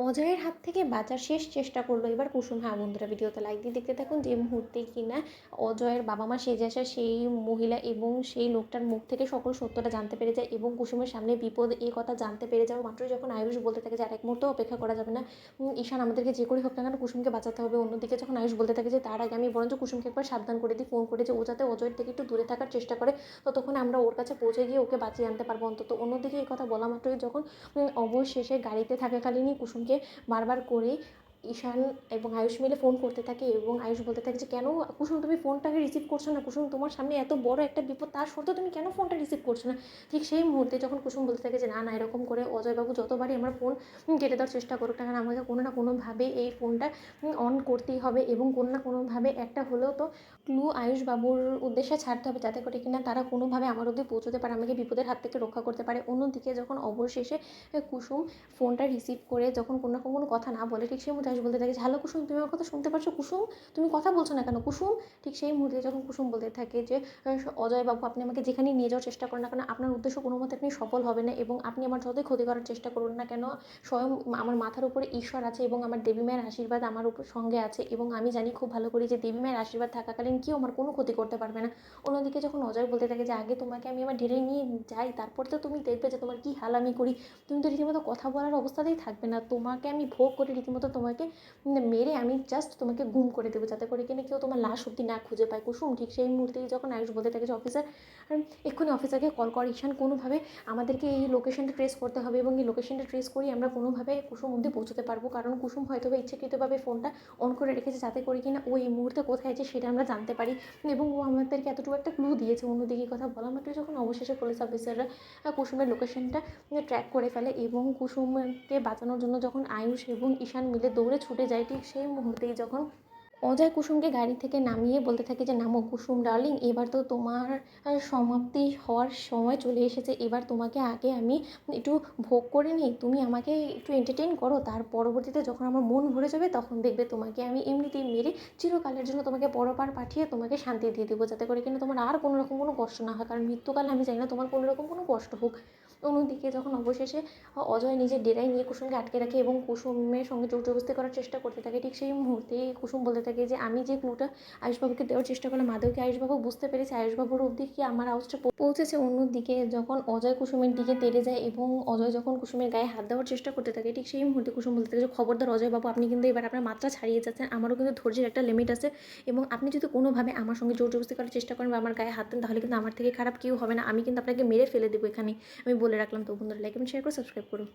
অজয়ের হাত থেকে বাঁচার শেষ চেষ্টা করলো এবার কুসুম। হ্যাঁ বন্ধুরা, ভিডিওতে লাইক দিয়ে দেখতে থাকুন। যে মুহূর্তে কিনা অজয়ের বাবা মা সেজে আসা সেই মহিলা এবং সেই লোকটার মুখ থেকে সকল সত্যটা জানতে পেরে যায় এবং কুসুমের সামনে বিপদ এই কথা জানতে পেরে যাওয়া মাত্রই যখন আয়ুষ বলতে থাকে যে আর এক মুহূর্ত অপেক্ষা করা যাবে না, ঈশান আমাদেরকে যে করে হোক না কেন কুসুমকে বাঁচাতে হবে। অন্যদিকে যখন আয়ুষ বলতে থাকে যে তার আগে আমি বরঞ্চ কুসুমকে একবার সাবধান করে দিই, ফোন করে যে ও যাতে অজয়ের থেকে একটু দূরে থাকার চেষ্টা করে, ততক্ষণে আমরা ওর কাছে পৌঁছে গিয়ে ওকে বাঁচিয়ে আনতে পারবো অন্তত। অন্যদিকে এই কথা বলা মাত্রই যখন অবশেষে গাড়িতে থাকাকালীনই কুসুমকে বারবার করে ঈশান এবং আয়ুষ মিলে ফোন করতে থাকে এবং আয়ুষ বলতে থাকে যে কেন কুসুম তুমি ফোনটাকে রিসিভ করছো না, কুসুম তোমার সামনে এত বড় একটা বিপদ তার সত্ত্বেও তুমি কেন ফোনটা রিসিভ করছো না। ঠিক সেই মুহূর্তে যখন কুসুম বলতে থাকে যে না না, এরকম করে অজয়বাবু যতবারই আমার ফোন কেটে দেওয়ার চেষ্টা করুক না কেন, আমাকে কোনো না কোনোভাবে এই ফোনটা অন করতেই হবে এবং কোনো না কোনোভাবে একটা হলেও তো ক্লু আয়ুষবাবুর উদ্দেশ্যে ছাড়তে হবে, যাতে করে কিনা তারা কোনোভাবে আমার অব্দি পৌঁছতে পারে, আমাকে বিপদের হাত থেকে রক্ষা করতে পারে। অন্যদিকে যখন অবশেষে কুসুম ফোনটা রিসিভ করে যখন কোনো রকম কোনো কথা না বলে, ঠিক সেই মুহূর্তে আয়ুষ বলতে থাকে হ্যালো কুসুম, তুমি আমার কথা শুনতে পারছো কুসুম, তুমি কথা বলছো না কেন কুসুম। ঠিক সেই মুহূর্তে যখন কুসুম বলতে থাকে যে অজয়বাবু আপনি আমাকে যেখানেই নিয়ে যাওয়ার চেষ্টা করেন না কেন, আপনার উদ্দেশ্য কোনো মতে আপনি সফল হবে না এবং আপনি আমার যতই ক্ষতি করার চেষ্টা করুন না কেন, স্বয়ং আমার মাথার উপরে ঈশ্বর আছে এবং আমার দেবী মায়ের আশীর্বাদ আমার উপর সঙ্গে আছে এবং আমি জানি খুব ভালো করে যে দেবী মায়ের আশীর্বাদ থাকাকালীন কেউ আমার কোনো ক্ষতি করতে পারবে না। অন্যদিকে যখন অজয় বলতে থাকে যে আগে তোমাকে আমি আমার ঢেলে নিয়ে যাই, তারপর তো তুমি দেখবে যে তোমার কী হাল আমি করি, তুমি তো রীতিমতো কথা বলার অবস্থাতেই থাকবে না, তোমাকে আমি ভোগ করে রীতিমতো তোমাকে মেরে আমি জাস্ট তোমাকে গুম করে দেবো, যাতে করে কিনা কেউ তোমার লাশ অব্দি না খুঁজে পায় কুসুম। ঠিক সেই মুহূর্তেই যখন আয়ুষ বলতে থাকে যে অফিসার এক্ষুনি অফিসারকে কল কর, ঈশান কোনোভাবে আমাদেরকে এই লোকেশনটা ট্রেস করতে হবে এবং এই লোকেশনটা ট্রেস করি আমরা কোনোভাবে কুসুম অব্দি পৌঁছতে পারবো, কারণ কুসুম হয়তো বা ইচ্ছাকৃতভাবে ফোনটা অন করে রেখেছে যাতে করে কিনা ও এই মুহূর্তে কোথায় আছে সেটা আমরা জানতে পারি এবং ও আমাদেরকে এতটুকু একটা ক্লু দিয়েছে। অন্যদিকে কথা বলা মাত্রই যখন অবশেষে পুলিশ অফিসাররা কুসুমের লোকেশনটা ট্র্যাক করে ফেলে এবং কুসুমকে বাঁচানোর জন্য যখন আয়ুষ এবং ঈশান মিলে দৌড়ে ছুটে যায়, ঠিক সেই মুহূর্তেই যখন অজয় কুসুমকে গাড়ি থেকে নামিয়ে বলতে থাকে যে নামো কুসুম ডার্লিং, এবার তো তোমার সমাপ্তি হওয়ার সময় চলে এসেছে, এবার তোমাকে আগে আমি একটু ভোগ করে নিই, তুমি আমাকে একটু এন্টারটেইন করো, তার পরবর্তীতে যখন আমার মন ভরে যাবে তখন দেখবে তোমাকে আমি এমনিতেই মেরে চিরকালের জন্য তোমাকে পরপার পাঠিয়ে তোমাকে শান্তি দিয়ে দেবো, যাতে করে কিনা তোমার আর কোনো রকম কোনো কষ্ট না হয়, কারণ মৃত্যুকালে আমি চাই না তোমার কোনো রকম কোনো কষ্ট হোক। অন্যদিকে যখন অবশেষে অজয় নিজের ডেরায় নিয়ে কুসুমকে আটকে রাখে এবং কুসুমের সঙ্গে জোর জবরদস্তি করার চেষ্টা করতে থাকে, ঠিক সেই মুহূর্তে কুসুম বলতে থাকে যে আমি যে ক্লুটা আয়ুষবাবুকে দেওয়ার চেষ্টা করলাম আদৌকে আয়ুষবাবু বুঝতে পেরেছে, আয়ুষবাবুর অবধি কি আমার আওয়াজটা পৌঁছেছে। অন্যদিকে যখন অজয় কুসুমের দিকে তেড়ে যায় এবং অজয় যখন কুসুমের গায়ে হাত দেওয়ার চেষ্টা করতে থাকে, ঠিক সেই মুহূর্তে কুসুম বলতে থাকে যে খবরদার অজয়বাবু, আপনি কিন্তু এবার আপনার মাত্রা ছাড়িয়ে যাচ্ছেন, আমারও কিন্তু ধৈর্যের একটা লিমিট আছে এবং আপনি যদি কোনোভাবে আমার সঙ্গে জোর জবরদস্তি করার চেষ্টা করেন বা আমার গায়ে হাত দেন তাহলে কিন্তু আমার থেকে খারাপ কেউ হবে না, আমি কিন্তু আপনাকে মেরে ফেলে দেবো এখানে, আমি বলে রাখলাম। তো বন্ধুরা লাইক এবং শেয়ার করে সাবস্ক্রাইব করুন।